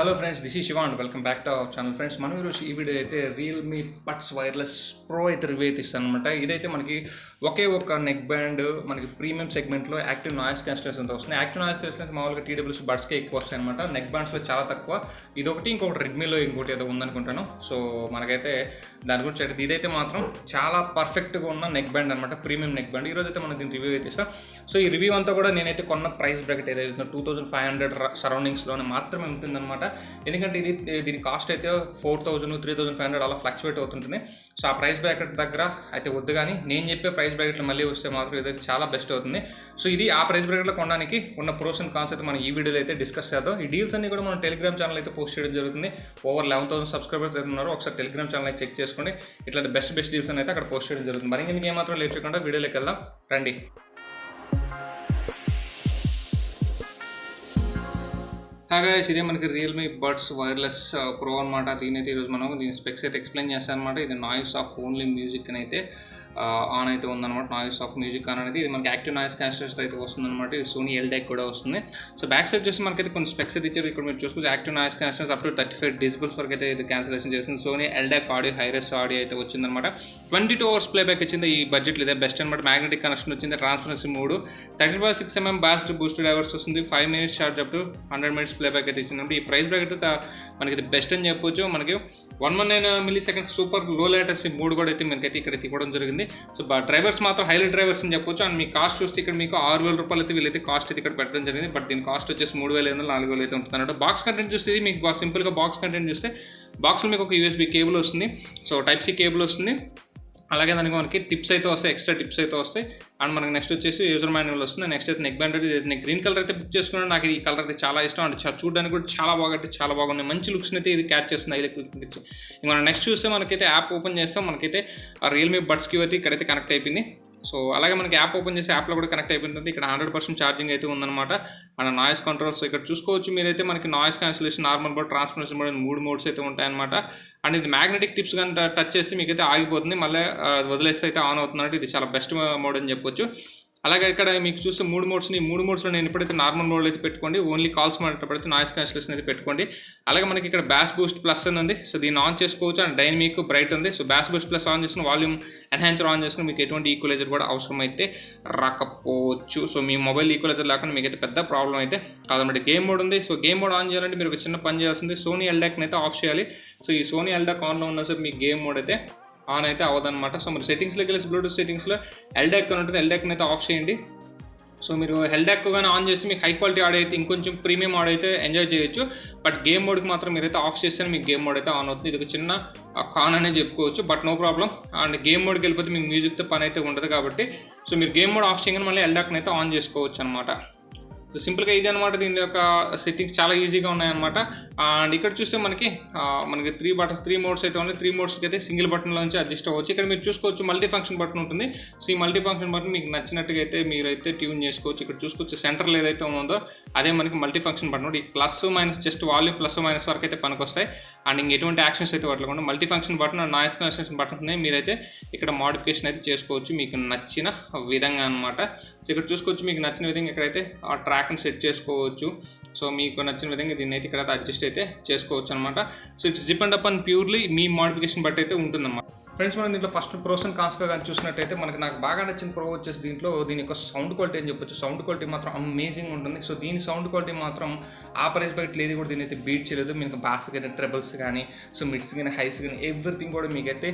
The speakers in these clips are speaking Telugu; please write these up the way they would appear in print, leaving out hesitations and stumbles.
హలో ఫ్రెండ్స్, దిస్ ఈ Shiva and welcome back to our channel. Friends, మనం ఈరోజు ఈ వీడియో అయితే రియల్మీ బడ్స్ వైర్లెస్ ప్రో అయితే రివ్యూ అయితే ఇస్తాను అనమాట. ఇదైతే మనకి ఒకే ఒక నెక్ బ్యాండ్ మనకి ప్రీమియం సెగ్మెంట్లో యాక్టివ్ నాయిస్ క్యాన్సిలేషన్ అంతా వస్తుంది. యాక్టివ్ నాయిస్ క్యాన్సిలేషన్ మామూలుగా టీడబ్ల్యూస్ బడ్స్కే ఎక్కువ వస్తాయి అనమాట. నెక్ బ్యాండ్స్లో చాలా తక్కువ. ఇదొకటి, ఇంకొకటి రెడ్మీలో ఇంకోటి ఏదో ఉందనుకుంటాను. సో మనకైతే దాని గురించి అయితే ఇదైతే మాత్రం చాలా పర్ఫెక్ట్గా ఉన్న నెక్ బ్యాండ్ అనమాట, ప్రీమియం నెక్ బ్యాండ్. ఈరోజు అయితే మనం దీని రివ్యూ అయితే ఇస్తాం. సో ఈ రివ్యూ అంతా కూడా నేనైతే కొన్న ప్రైస్ బ్రాకెట్ ఏదైతే 2500 సరౌండింగ్స్లోనే మాత్రమే ఉంటుందన్నమాట. ఎందుకంటే దీని కాస్ట్ అయితే 4000, 3500 అలా ఫ్లక్చువేట్ అవుతుంటుంది. సో ఆ ప్రైస్ బ్రాకెట్ దగ్గర అయితే వద్దు, కానీ నేను చెప్పే ప్రైస్ బ్రాకెట్లో మళ్ళీ వస్తే మాత్రం ఇదైతే చాలా బెస్ట్ అవుతుంది. సో ఇది ఆ ప్రైస్ బ్రాకెట్లో కొనడానికి ఉన్న ప్రోస్ అండ్ కాన్స్ అయితే మనం ఈ వీడియోలో అయితే డిస్కస్ చేద్దాం. ఈ డీల్స్ అన్ని కూడా మనం టెలిగ్రామ్ ఛానల్ అయితే పోస్ట్ చేయడం జరుగుతుంది. ఓవర్ 11,000 సబ్స్క్రైబర్స్ అయితే ఉన్నారు. ఒకసారి టెలిగ్రామ్ ఛానల్ అయితే చెక్ చేసుకోండి. ఇట్లాంటి బెస్ట్ డీల్స్ అని అయితే అక్కడ పోస్ట్ చేయడం జరుగుతుంది. మరి ఇందుకు ఏమాత్రం లేట్ చేయకుండా వీడియోలోకి వెళ్దాం రండి. గైస్, ఇదే మనకి రియల్మీ బడ్స్ వైర్లెస్ ప్రో అనమాట. దీనైతే ఈరోజు మనం దీని స్పెక్స్ అయితే ఎక్స్ప్లెయిన్ చేస్తాను అనమాట. ఇది నాయిస్ ఆఫ్ ఓన్లీ మ్యూజిక్ అని అయితే ఆన్ అయితే ఉందన్నమాట. నాయిస్ ఆఫ్ మ్యూజిక్ ఆన్ అనేది ఇది మనకి యాక్టివ్ నాయిస్ క్యాన్సిలేషన్ అయితే వస్తుందన్నమాట. ఇది సోనీ ఎల్డాక్ కూడా వస్తుంది. సో బ్యాక్ సైడ్ చూసి మనకైతే కొన్ని స్పెక్స్ అయితే ఇచ్చారు. ఇక్కడ మీరు చూసుకోవచ్చు active noise cancellation up to 35 decibels వరకు అయితే ఇది క్యాన్సిలేషన్ చేస్తుంది. సోనీ ఎల్డాక్ ఆడియో, హైరెస్ ఆడియో అయితే వచ్చిందనమాట. 22 అవర్స్ ప్లేబ్యాక్ వచ్చింది. ఈ బడ్జెట్లో ఇదే బెస్ట్ అనమాట. మ్యాగ్నెటిక్ కనెక్షన్ వచ్చింది, transparency 3, 30.6 mm bast boosted hours వస్తుంది. 5 minutes charge up to 100 minutes playback అయితే ఇచ్చిందంటే ఈ ప్రైస్ బ్రాకెట్ మనకి ఇది బెస్ట్ అని చెప్పొచ్చు. మనకి 119 milliseconds సూపర్ లో లేటెన్సీ 3 కూడా అయితే మనకైతే ఇక్కడ ఇవ్వడం జరిగింది. సో డ్రైవర్స్ మాత్రం హైలైట్ డ్రైవర్స్ అని చెప్పొచ్చు. అండ్ మీ కాస్ట్ చూస్తే ఇక్కడ మీకు 6,000 రూపాయలు అయితే వీళ్ళైతే కాస్ట్ అయితే ఇక్కడ పెట్టడం జరిగింది. బట్ దీని కాస్ట్ వచ్చేసి 3,500, 4,000 అయితే ఉంటుంది అన్నట్టు. బాక్స్ కంటెంట్ చూస్తే మీకు సింపుల్గా బాక్స్ కంటెంట్ చూస్తే బాక్స్లో మీకు ఒక USB కేబుల్ వస్తుంది. సో Type-C కేబుల్ వస్తుంది. అలాగే దానికి మనకి టిప్స్ అయితే వస్తాయి, ఎక్స్ట్రా టిప్స్ అయితే వస్తాయి. అండ్ మనకి నెక్స్ట్ వచ్చేసి యూజర్ మాన్యువల్ వస్తుంది. నెక్స్ట్ అయితే నెక్ బ్యాండ్ అయితే నేను గ్రీన్ కలర్ అయితే బుక్ చేసుకున్నాను. నాకు ఈ కలర్ అయితే చాలా ఇష్టం. అండ్ చూడడానికి కూడా చాలా బాగున్నాయి. మంచి లుక్స్ని అయితే ఇది క్యాచ్ చేస్తుంది. హైలైట్ ఇచ్చి ఇంకా మనం నెక్స్ట్ చూస్తే మనకైతే యాప్ ఓపెన్ చేస్తాం. మనకైతే రియల్మీ బడ్స్కి అయితే ఇక్కడైతే కనెక్ట్ అయిపోయింది. సో అలాగే మనకి యాప్ ఓపెన్ చేసి యాప్లో కూడా కనెక్ట్ అయిపోతుంది. ఇక్కడ 100% ఛార్జింగ్ అయితే ఉందన్నమాట. అండ్ నాయిస్ కంట్రోల్స్ ఇక్కడ చూసుకోవచ్చు మీరైతే. మనకి noise cancellation, normal mode, transparency mode, 3 modes అయితే ఉంటాయన్నమాట. అండ్ ఇది మ్యాగ్నెటిక్ టిప్స్ కానీ టచ్ చేసి మీకైతే ఆగిపోతుంది, మళ్ళీ వదిలేస్తే అయితే ఆన్ అవుతుందంటే ఇది చాలా బెస్ట్ మోడ్ అని చెప్పొచ్చు. అలాగే ఇక్కడ మీకు చూస్తే 3 మోడ్స్ని, 3 మోడ్స్లో నేను ఎప్పుడైతే నార్మల్ మోడ్లో అయితే పెట్టుకోండి, ఓన్లీ కాల్స్ మాట్లాడేటప్పుడు నాయిస్ క్యాన్సిలేషన్ అయితే పెట్టుకోండి. అలాగే మనకి ఇక్కడ బ్యాస్ బూస్ట్ ప్లస్ అని ఉంది. సో దీన్ని ఆన్ చేసుకోవచ్చు. అండ్ డైనమిక్ బ్రైట్ ఉంది. సో బ్యాస్ బూస్ట్ ప్లస్ ఆన్ చేసుకుని, వాల్యూమ్ ఎన్హాన్సర్ ఆన్ చేసుకుని మీకు ఎటువంటి ఈక్వలైజర్ కూడా అవసరం అయితే రాకపోవచ్చు. సో మీ మొబైల్ ఈక్వలైజర్ లేకుండా మీకైతే పెద్ద ప్రాబ్లం అయితే కాదన్నమాట. గేమ్ మోడ్ ఉంది. సో గేమ్ మోడ్ ఆన్ చేయాలంటే మీరు ఒక చిన్న పని చేయాల్సింది, సోనీ ఎల్డాక్ని అయితే ఆఫ్ చేయాలి. సో ఈ సోనీ ఎల్డాక్ ఆన్లో ఉన్న సార్ మీ గేమ్ మోడ్ అయితే ఆన్ అయితే అవ్వదన్నమాట. సో మీరు సెట్టింగ్స్లోకి వెళ్ళి బ్లూటూత్ సెట్టింగ్స్లో ఎల్డాక్ అని ఉంటుంది, ఎల్డాక్ని అయితే ఆఫ్ చేయండి. సో మీరు ఎల్డాక్ కానీ ఆన్ చేస్తే మీకు హై క్వాలిటీ ఆడియో అయితే ఇంకొంచెం ప్రీమియం ఆడియో అయితే ఎంజాయ్ చేయొచ్చు. బట్ గేమ్ మోడ్కి మాత్రం మీరైతే ఆఫ్ చేస్తే మీకు గేమ్ మోడ్ అయితే ఆన్ అవుతుంది. ఇది ఒక చిన్న కాన్ అనేది చెప్పుకోవచ్చు. But no problem. And game మోడ్కి వెళ్ళిపోతే మీకు మ్యూజిక్తో పని అయితే ఉండదు కాబట్టి సో మీరు గేమ్ మోడ్ ఆఫ్ చేయగానే మళ్ళీ ఎల్డాక్ని అయితే ఆన్ చేసుకోవచ్చు అనమాట. సింపుల్గా ఇది అనమాట. దీని యొక్క సెట్టింగ్స్ చాలా ఈజీగా ఉన్నాయన్నమాట. అండ్ ఇక్కడ చూస్తే మనకి 3 మోడ్స్ అయితే ఉన్నాయి. 3 మోడ్స్కి అయితే సింగిల్ బటన్లో నుంచి అడ్జస్ట్ అవ్వచ్చు. ఇక్కడ మీరు చూసుకోవచ్చు మల్టీ ఫంక్షన్ బటన్ ఉంటుంది. సో ఈ మల్టీ ఫంక్షన్ బటన్ మీకు నచ్చినట్టుగా అయితే మీరైతే ట్యూన్ చేసుకోవచ్చు. ఇక్కడ చూసుకోవచ్చు సెంటర్లో ఏదైతే ఉందో అదే మనకి మల్టీ ఫంక్షన్ బటన్. ఈ plus minus just volume plus minus వరకు అయితే పనికొస్తాయి. అండ్ ఇంక ఎటువంటి యాక్షన్స్ అయితే పట్టకుండా multi function button, noise cancellation button ఉన్నాయి. మీరైతే ఇక్కడ మోడిఫికేషన్ అయితే చేసుకోవచ్చు మీకు నచ్చిన విధంగా అనమాట. సో ఇక్కడ చూసుకోవచ్చు మీకు నచ్చిన విధంగా ఇక్కడైతే ఆ ట్రాక్ని సెట్ చేసుకోవచ్చు. సో మీకు నచ్చిన విధంగా దీన్ని అయితే ఇక్కడ అడ్జస్ట్ అయితే చేసుకోవచ్చు అనమాట. So it's depend upon purely me modification బట్టి అయితే ఉంటుందన్నమాట. ఫ్రెండ్స్, మనం దీంట్లో ఫస్ట్ ప్రోస్ అండ్ కాన్స్గా కానీ చూసినట్టయితే నాకు బాగా నచ్చిన ప్రో వచ్చేసి దీంట్లో దీని యొక్క సౌండ్ క్వాలిటీ అని చెప్పొచ్చు. సౌండ్ క్వాలిటీ మాత్రం అమేజింగ్ ఉంటుంది. సో దీని సౌండ్ క్వాలిటీ మాత్రం ఆ ప్రైస్ బయట లేదు కూడా దీని అయితే బీట్ చేయలేదు. మీకు బాస్ కానీ, ట్రెబుల్స్ కానీ, సో మిడ్స్ కానీ, హైస్ కానీ ఎవ్రీథింగ్ కూడా మీకైతే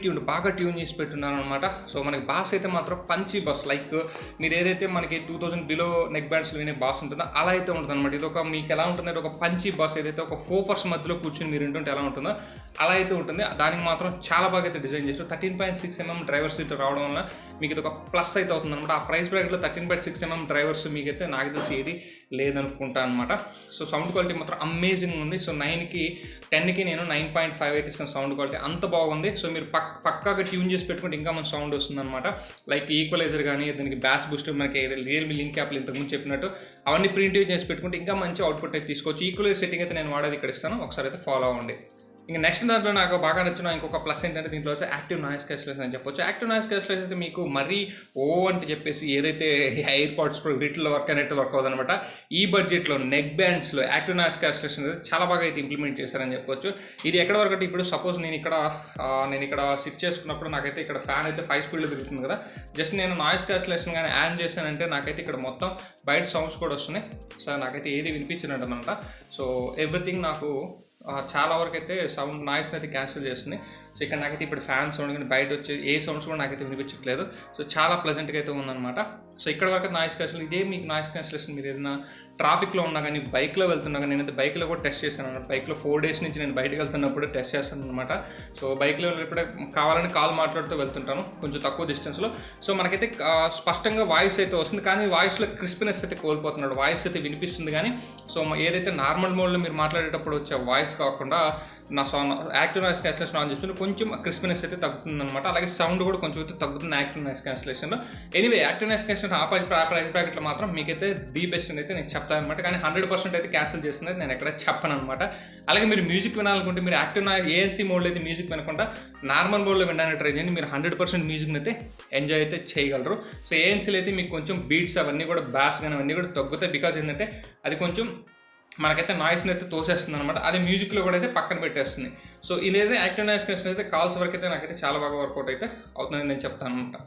ట్యూన్ బాగా ట్యూన్ చేసి పెట్టున్నాను అనమాట. సో మనకి బాస్ అయితే మాత్రం పంచీ బాస్, లైక్ మీరు ఏదైతే మనకి 2000 బిలో నెక్ బ్యాండ్స్ వినే బాస్ ఉంటుందో అలా అయితే ఉంటుంది అనమాట. ఇది ఒక మీకు ఎలా ఉంటుందంటే ఒక పంచీ బాస్ ఏదైతే ఒక 4 ఫర్స్ మధ్యలో కూర్చొని మీరు వింటుంటే ఎలా ఉంటుందో అలా అయితే ఉంటుంది. దానికి మాత్రం చాలా బాగా అయితే డిజైన్ చేస్తారు. 13.6 mm డ్రైవర్ సీట్ రావడం వల్ల మీకు ఇది ఒక ప్లస్ అయితే అవుతుంది అనమాట. ఆ ప్రైస్ బ్రాకెట్లో 13.6 mm డ్రైవర్స్ మీకైతే నాకు తెలిసి ఏది లేదనుకుంటా అనమాట. సో సౌండ్ క్వాలిటీ మాత్రం అమేజింగ్ ఉంది. సో 9కి 10కి నేను 9.5 అయితే ఇస్తాను సౌండ్ క్వాలిటీ, అంత బాగుంది. సో మీరు పక్కాగా ట్యూన్ చేసి పెట్టుకుంటే ఇంకా మంచి సౌండ్ వస్తుంది అనమాట. లైక్ ఈక్వలైజర్ కానీ, దానికి బ్యాస్ బూస్టర్, మనకి రియల్మీ లింక్ యాప్లు ఇంతకుముందు చెప్పినట్టు అవన్నీ ప్రింటివ్ చేసి పెట్టుకుంటే ఇంకా మంచి అవుట్పుట్ అయితే తీసుకోవచ్చు. ఈక్వలైజర్ సెట్టింగ్ అయితే నేను వాడేది ఇక్కడ ఇస్తాను, ఒకసారి అయితే ఫాలో అవ్వండి. ఇంక నెక్స్ట్ దాంట్లో నాకు బాగా నచ్చిన ఇంకొక ప్లస్ ఏంటంటే దీంట్లో వచ్చి యాక్టివ్ నాయిస్ క్యాన్సిలేషన్ అని చెప్పొచ్చు. యాక్టివ్ నాయిస్ క్యాన్సిలేషన్ అయితే మీకు మరీ అంటే చెప్పేసి ఏదైతే ఎయిర్ పాడ్స్ వీటిలో వర్క్ అయినట్టు వర్క్ అవుతుందన్నమాట. ఈ బడ్జెట్లో నెక్ బ్యాండ్స్లో యాక్టివ్ నాయిస్ క్యాన్సిలేషన్ అయితే చాలా బాగా అయితే ఇంప్లిమెంట్ చేశారని చెప్పొచ్చు. ఇది ఎక్కడ వరకు అంటే ఇప్పుడు సపోజ్ నేను ఇక్కడ సిట్ చేసుకున్నప్పుడు నాకైతే ఇక్కడ ఫ్యాన్ అయితే 5 స్పీడ్లో తిరుగుతుంది కదా. జస్ట్ నేను నాయిస్ క్యాన్సిలేషన్ కానీ యాడ్ చేశానంటే నాకైతే ఇక్కడ మొత్తం బయట సౌండ్స్ కూడా వస్తున్నాయి. సో నాకైతే ఏది వినిపించినట్టు అనమాట. సో ఎవ్రీథింగ్ నాకు చాలా వరకు అయితే సౌండ్ నాయిస్ని అయితే క్యాన్సిల్ చేస్తుంది. సో ఇక్కడ నాకైతే ఇప్పుడు ఫ్యాన్ సౌండ్ కానీ బయట వచ్చే ఏ సౌండ్స్ కూడా నాకైతే వినిపించట్లేదు. సో చాలా ప్లెజెంట్గా అయితే ఉందన్నమాట. సో ఇక్కడ వరకు నాయిస్ క్యాన్సిల్ ఇదే మీకు నాయిస్ క్యాన్సిలేషన్ మీరు ఏదైనా ట్రాఫిక్లో ఉన్నా కానీ బైక్లో వెళ్తున్నా కానీ నేనైతే బైక్లో కూడా టెస్ట్ చేశాను అనమాట. బైక్లో 4 days నుంచి నేను బయటకు వెళ్తున్నప్పుడు టెస్ట్ చేస్తాను అనమాట. సో బైక్లో వెళ్ళినప్పుడే కావాలని కాల్ మాట్లాడుతూ వెళ్తుంటాను కొంచెం తక్కువ డిస్టెన్స్లో. సో మనకైతే స్పష్టంగా వాయిస్ అయితే వస్తుంది కానీ వాయిస్లో క్రిస్పీనెస్ అయితే కోల్పోతున్నాడు. వాయిస్ అయితే వినిపిస్తుంది కానీ సో ఏదైతే నార్మల్ మోడ్లో మీరు మాట్లాడేటప్పుడు వచ్చే వాయిస్ కాకుండా నా యాక్టివ్ నాయిస్ క్యాన్సిలేషన్ ఆన్ చేస్తుంటే కొంచెం క్రిస్పీనెస్ అయితే తగ్గుతుంది అనమాట. అలాగే సౌండ్ కూడా కొంచెం అయితే తగ్గుతుంది యాక్టివ్ నాయిస్ క్యాన్సిలేషన్లో. Anyway active noise cancellation price బ్రాకెట్లో మాత్రం మీకైతే ది బెస్ట్ అని అయితే నేను చెప్తాను అనమాట. కానీ 100% అయితే క్యాన్సిల్ చేస్తుంది నేను ఎక్కడ చెప్పను అనమాట. అలాగే మీరు మ్యూజిక్ వినాలనుకుంటే మీరు యాక్టివ్ నాయిస్ ఏఎన్సీ మోడ్లో అయితే మ్యూజిక్ వినకుండా నార్మల్ మోడ్లో వినడానికి ట్రై చేయండి. మీరు 100% మ్యూజిక్ని అయితే ఎంజాయ్ అయితే చేయగలరు. సో ఏఎన్సీలో అయితే మీకు కొంచెం బీట్స్ అవన్నీ కూడా బాస్ కానీ అవన్నీ కూడా తగ్గుతాయి. బికాజ్ ఏంటంటే అది కొంచెం మనకైతే నాయిస్ని అయితే తోసేస్తుంది అనమాట. అది మ్యూజిక్లో కూడా అయితే పక్కన పెట్టేస్తుంది. సో ఇదైతే యాక్టివ్ నాయిస్ క్యాన్సిలేషన్ అయితే కాల్స్ వరకు అయితే నాకైతే చాలా బాగా వర్కౌట్ అయితే అవుతుందని నేను చెప్తాను అనమాట.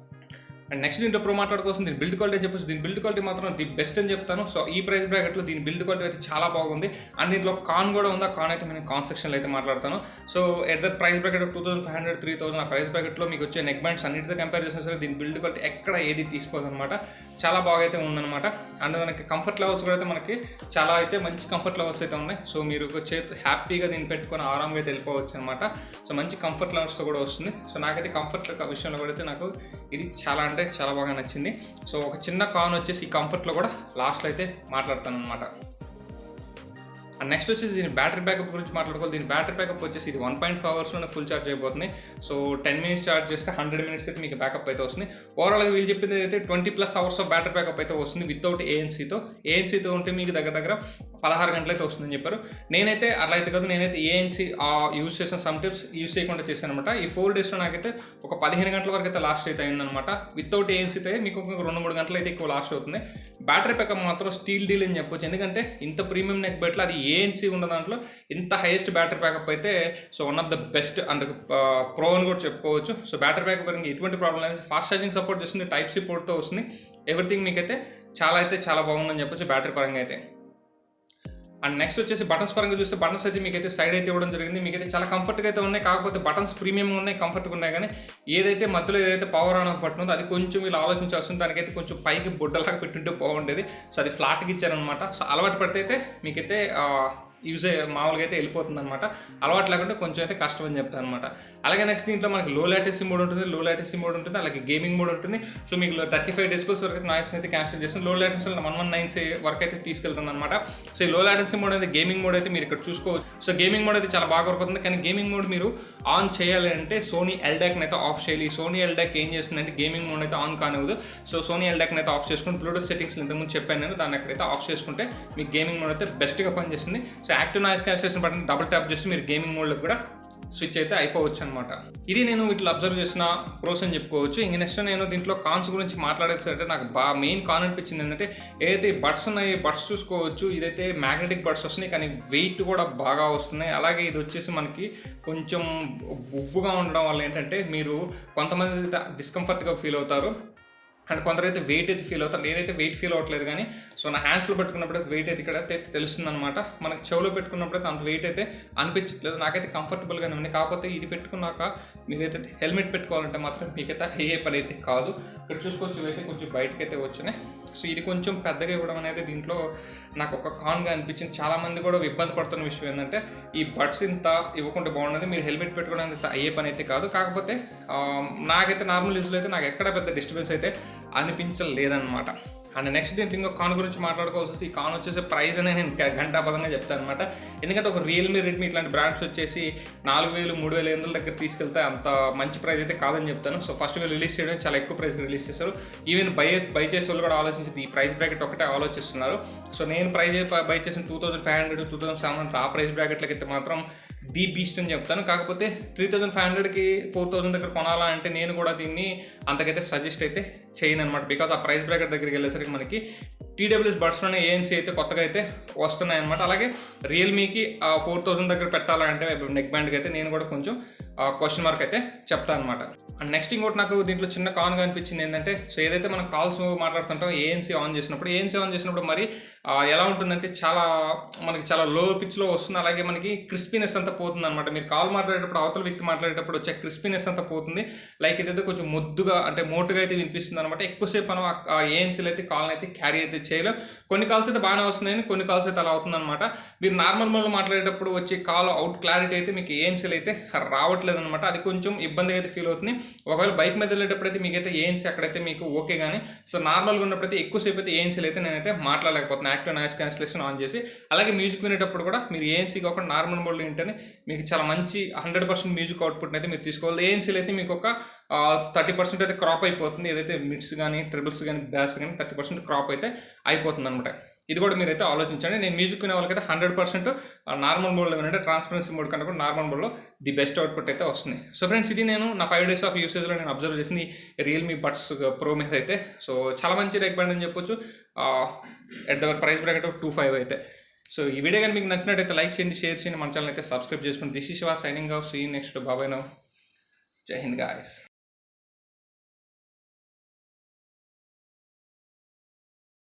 అండ్ నెక్స్ట్ దీంట్లో ప్రో మాట్లాడుకోసం దీని బిల్డ్ క్వాలిటీ చెప్పేసి దీని బిల్డ్ క్వాలిటీ మాత్రం ది బెస్ట్ అని చెప్తాను. సో ఈ ప్రైస్ బ్రాకెట్లో దీని బిల్డ్ క్వాలిటీ అయితే చాలా బాగుంది. అండ్ దీంట్లో కాన్ కూడా ఉంది. ఆ కాన్ అయితే నేను కాన్ సెక్షన్లో అయితే మాట్లాడతాను. So at the price bracket 2500 3000 ఆ ప్రైస్ బ్రాకెట్లో మీకు వచ్చే నెక్ బ్యాండ్స్ అన్నిటితో కంపేర్ చేసినా సరే దీని బిల్డ్ క్వాలిటీ ఎక్కడ ఏది తీసుకోదన్నమాట. చాలా బాగా అయితే ఉందన్నమాట. అండ్ మనకి కంఫర్ట్ లెవెల్స్ కూడా అయితే మనకి చాలా అయితే మంచి కంఫర్ట్ లెవెల్స్ అయితే ఉన్నాయి. సో మీరు హ్యాపీగా దీన్ని పెట్టుకొని ఆరాంగా అయితే వెళ్ళిపోవచ్చు అనమాట. సో మంచి కంఫర్ట్ లెవెల్స్తో కూడా వస్తుంది. సో నాకైతే కంఫర్ట్ విషయంలో కూడా అయితే నాకు ఇది చాలా అంటే చాలా బాగా నచ్చింది. సో ఒక చిన్న కాన్ వచ్చేసి ఈ కంఫర్ట్లో కూడా లాస్ట్లో అయితే మాట్లాడతాను అనమాట. అండ్ నెక్స్ట్ వచ్చేసి దీని బ్యాటరీ బ్యాకప్ గురించి మాట్లాడుకోవాలి. దీని బ్యాటరీ బ్యాకప్ వచ్చేసి ఇది 1.5 hours ఫుల్ ఛార్జ్ అయిపోతుంది. సో 10 minutes ఛార్జ్ చేస్తే 100 minutes అయితే మీకు బ్యాకప్ అయితే వస్తుంది. ఓవరాల్గా వీళ్ళు చెప్పింది అయితే 20+ hours ఆఫ్ బ్యాటరీ బ్యాకప్ అయితే వస్తుంది వితౌట్ ఏఎన్సీతో ఉంటే మీకు దగ్గర 16 గంటలు అయితే వస్తుందని చెప్పారు. నేనైతే అలా అయితే కాదు, నేనైతే ఏఎన్సీ యూజ్ చేసిన సమ్టైమ్స్ యూజ్ చేయకుండా చేశాను అనమాట. ఈ 4 daysలో నాకైతే ఒక 15 గంటల వరకు అయితే లాస్ట్ అయితే అయిందనమాట. వితౌట్ ఏఎన్సీతో మీకు ఒక 2-3 గంటలు అయితే ఎక్కువ లాస్ట్ అవుతుంది. బ్యాటరీ బ్యాకప్ మాత్రం స్టీల్ డీల్ అని చెప్పొచ్చు. ఎందుకంటే ఇంత ప్రీమియం నెక్ బెట్లో అది ఏఎన్సీ ఉన్న దాంట్లో ఇంత హైయెస్ట్ బ్యాటరీ బ్యాకప్ అయితే so one of the best and pro అని కూడా చెప్పుకోవచ్చు. సో బ్యాటరీ బ్యాకప్ పరంగా ఎటువంటి ప్రాబ్లం లేదు. ఫాస్ట్ ఛార్జింగ్ సపోర్ట్ చేస్తుంది, Type-C పోర్ట్తో వస్తుంది. ఎవ్రీథింగ్ మీకైతే చాలా బాగుందని చెప్పొచ్చు బ్యాటరీ పరంగా అయితే. అండ్ నెక్స్ట్ వచ్చేసి బటన్స్ పరంగా చూస్తే బటన్స్ అయితే మీకైతే సైడ్ అయితే ఇవ్వడం జరిగింది. మీకైతే చాలా కంఫర్ట్గా అయితే ఉన్నాయి. కాకపోతే బటన్స్ ప్రీమియంగా ఉన్నాయి, కంఫర్ట్గా ఉన్నాయి. కానీ ఏదైతే మధ్యలో ఏదైతే పవర్ ఆన్ బటన్ ఉందో అది కొంచెం వీళ్ళు ఆలోచించాల్సింది. దానికైతే కొంచెం పైకి బుడ్డలాగా పెట్టుంటే బాగుండేది. సో అది ఫ్లాట్గా ఇచ్చారనమాట. సో అలవాటు పడితే అయితే మీకైతే మామూలుగా అయితే వెళ్ళిపోతుంది అనమాట. అలవాటు లేకుంటే కొంచెం అయితే కష్టం అని చెప్తాను అనమాట. అలాగే నెక్స్ట్ దీంట్లో మనకి లో లాటెన్సీ మోడ్ ఉంటుంది, అలాగే గేమింగ్ మోడ్ ఉంటుంది. సో మీకు 35 decibels వరకు అయితే నాయిస్ అయితే క్యాన్సిల్ చేస్తుంది. లో లాటెన్సీ 119 వరకు అయితే తీసుకెళ్తుంది అనమాట. సో ఈ లో లాటెన్సీ మోడ్ అయితే గేమింగ్ మోడ్ అయితే మీరు ఇక్కడ చూసుకోవచ్చు. సో గేమింగ్ మోడ్ అయితే చాలా బాగా వర్క్ అవుతుంది. కానీ గేమింగ్ మోడ్ మీరు ఆన్ చేయాలి అంటే సోనీ ఎల్డాక్ని అయితే ఆఫ్ చేయాలి. సోనీ ఎల్డాక్ ఏం చేస్తుందంటే గేమింగ్ మోడ్ అయితే ఆన్ కానివ్వదు. సో సోనీ ఎల్డాక్ని అయితే ఆఫ్ చేసుకుని బ్లూటూత్ సెట్టింగ్స్ ఇంతకుముందు చెప్పాను నేను, దాన్ని ఎక్కడైతే ఆఫ్ చేసుకుంటే మీకు గేమింగ్ మోడ్ అయితే బెస్ట్గా పనిచేస్తుంది. So active noise cancellation button double tap చేసి మీరు గేమింగ్ మోడ్లో కూడా స్విచ్ అయితే అయిపోవచ్చు అనమాట. ఇది నేను వీటిలో అబ్జర్వ్ చేసిన ప్రోస్ అని చెప్పుకోవచ్చు. ఇంక నెక్స్ట్ నేను దీంట్లో కాన్స్ గురించి మాట్లాడేసరికి నాకు మెయిన్ కాన్ అనిపించింది ఏంటంటే ఏదైతే బడ్స్ ఉన్నాయి, బడ్స్ చూసుకోవచ్చు. ఇదైతే మ్యాగ్నెటిక్ బడ్స్ వస్తున్నాయి కానీ వెయిట్ కూడా బాగా వస్తున్నాయి. అలాగే ఇది వచ్చేసి మనకి కొంచెం ఉబ్బుగా ఉండడం వల్ల ఏంటంటే మీరు కొంతమంది డిస్కంఫర్ట్గా ఫీల్ అవుతారు అండ్ కొందరైతే వెయిట్ అయితే ఫీల్ అవుతారు. నేనైతే వెయిట్ ఫీల్ అవ్వట్లేదు కానీ సో నా హ్యాండ్స్లో పెట్టుకున్నప్పుడు వెయిట్ అయితే ఇక్కడ అయితే తెలుస్తుంది అనమాట. మనకి చెవులో పెట్టుకున్నప్పుడు అయితే అంత వెయిట్ అయితే అనిపించట్లేదు. నాకైతే కంఫర్టబుల్గానే ఉంది. కాకపోతే ఇది పెట్టుకున్నాక మీరైతే హెల్మెట్ పెట్టుకోవాలంటే మాత్రం మీకైతే ఏ పని అయితే కాదు. ఇక్కడ చూసుకోవచ్చు ఇవైతే కొంచెం బయటకు అయితే వచ్చినాయి. సో ఇది కొంచెం పెద్దగా ఇవ్వడం అనేది దీంట్లో నాకు ఒక కాన్గా అనిపించింది. చాలామంది కూడా ఇబ్బంది పడుతున్న విషయం ఏంటంటే ఈ బడ్స్ ఇంత ఇవ్వకుండా బాగున్నది, మీరు హెల్మెట్ పెట్టుకోవడానికి అయ్యే పని అయితే కాదు. కాకపోతే నాకైతే నార్మల్ యూజ్లో అయితే నాకు ఎక్కడ పెద్ద డిస్టర్బెన్స్ అయితే అనిపించలేదన్నమాట. అండ్ నెక్స్ట్ దీంట్లో ఇంకో కాన్ గురించి మాట్లాడుకోవాల్సి వస్తే ఈ కాన్ వచ్చేసి ప్రైస్ అనే నేను గంటాపదంగా చెప్తాను అనమాట. ఎందుకంటే ఒక రియల్మీ, రెడ్మీ ఇట్లాంటి బ్రాండ్స్ వచ్చేసి 4000-3500 దగ్గర తీసుకెళ్తే అంత మంచి ప్రైస్ అయితే కాదని చెప్తాను. సో ఫస్ట్ వీళ్ళు రిలీజ్ చేయడం చాలా ఎక్కువ ప్రైస్ రిలీజ్ చేస్తారు. ఈవెన్ బై చేసే వాళ్ళు కూడా ఆలోచించి ఈ ప్రైస్ బ్రాకెట్ ఒకటే ఆలోచిస్తున్నారు. సో నేను బై చేసిన 2500, 2700 ఆ ప్రైస్ బ్రాకెట్లకి అయితే మాత్రం ది బీస్ట్ అని చెప్తాను. కాకపోతే 3500కి 4000 దగ్గర కొనాలా అంటే నేను కూడా దీన్ని అంతకైతే సజెస్ట్ అయితే చేయను అనమాట. బికాజ్ ఆ ప్రైస్ బ్రాకెట్ దగ్గరికి వెళ్ళేసరికి మనకి టీడబ్ల్యూఎస్ బడ్స్లోనే ఏఎన్సీ అయితే కొత్తగా అయితే వస్తున్నాయి అనమాట. అలాగే రియల్మీకి 4000 దగ్గర పెట్టాలంటే నెక్ బ్యాండ్కి అయితే నేను కూడా కొంచెం క్వశ్చన్ మార్క్ అయితే చెప్తాను అనమాట. అండ్ నెక్స్ట్ ఇంకోటి నాకు దీంట్లో చిన్న కాన్గా అనిపించింది ఏంటంటే, సో ఏదైతే మనం కాల్స్ మాట్లాడుతుంటాం ఏఎన్సీ ఆన్ చేసినప్పుడు మరి ఎలా ఉంటుందంటే మనకి చాలా లో పిచ్లో వస్తుంది. అలాగే మనకి క్రిస్పీనెస్ అంతా పోతుంది అనమాట. మీరు కాల్ మాట్లాడేటప్పుడు అవతల వ్యక్తి మాట్లాడేటప్పుడు వచ్చే క్రిస్పీనెస్ అంతా పోతుంది. లైక్ ఇదైతే కొంచెం ముద్దుగా అంటే మోటుగా అయితే వినిపిస్తుంది అనమాట. ఎక్కువసేపు మనం ఆ ఏఎన్సీలు అయితే కాల్ని అయితే క్యారీ అయితే చేయలేం. కొన్ని కాల్స్ అయితే బాగానే వస్తున్నాయని, కొన్ని కాల్స్ అయితే అలా అవుతుందన్నమాట. మీరు నార్మల్ మోడ్లో మాట్లాడేటప్పుడు వచ్చే కాల్ అవుట్ క్లారిటీ అయితే మీకు ఏఎన్సీలు అయితే రావట్లేదు అనమాట. అది కొంచెం ఇబ్బందిగా అయితే ఫీల్ అవుతుంది. ఒకవేళ బైక్ మీద వెళ్ళేటప్పుడు అయితే మీకైతే ఏఎన్సీ అక్కడైతే మీకు ఓకే, కానీ సో నార్మల్గా ఉన్నప్పుడైతే ఎక్కువసేపు అయితే ఏఎన్సీలు అయితే నేనైతే మాట్లాడలేకపోతున్నాను యాక్టివ్ నాయిస్ క్యాన్సిలేషన్ ఆన్ చేసి. అలాగే మ్యూజిక్ వినేటప్పుడు కూడా మీరు ఏఎన్సీ కాకుండా నార్మల్ మోడ్లో వింటేనే మీకు చాలా మంచి 100% మ్యూజిక్ అవుట్పుట్ని అయితే మీరు తీసుకోవాలి. ఏఎన్సీలు అయితే మీకు ఒక 30% అయితే క్రాప్ అయిపోతుంది. ఏదైతే మిడ్స్ కానీ ట్రిబుల్స్ కానీ బ్యాస్ కానీ 30% క్రాప్ అయితే అయిపోతుంది అనమాట. ఇది కూడా మీరైతే ఆలోచించండి. నేను మ్యూజిక్ వినే వాళ్ళకైతే 100% నార్మల్ మోడ్లో వినంటే ట్రాన్స్పరెన్సీ మోడ్ కంటే కూడా నార్మల్ మోడ్లో ది బెస్ట్ అవుట్పుట్ అయితే వస్తుంది. సో ఫ్రెండ్స్, ఇది నేను నా 5 days ఆఫ్ యూసేజ్లో నేను అబ్జర్వ్ చేసింది రియల్మీ బడ్స్ ప్రో మీద అయితే. సో చాలా మంచి నెక్ బ్యాండ్ అని చెప్పొచ్చు. ఎట్ ద ప్రైస్ బ్రాకెట్ 25 అయితే. సో ఈ వీడియో కానీ మీకు నచ్చినట్టయితే లైక్ చేయండి, షేర్ చేయండి, మన ఛానల్ అయితే సబ్స్క్రైబ్ చేసుకోండి. This is Shiva signing off. See next. Bye bye now. Jai Hind guys.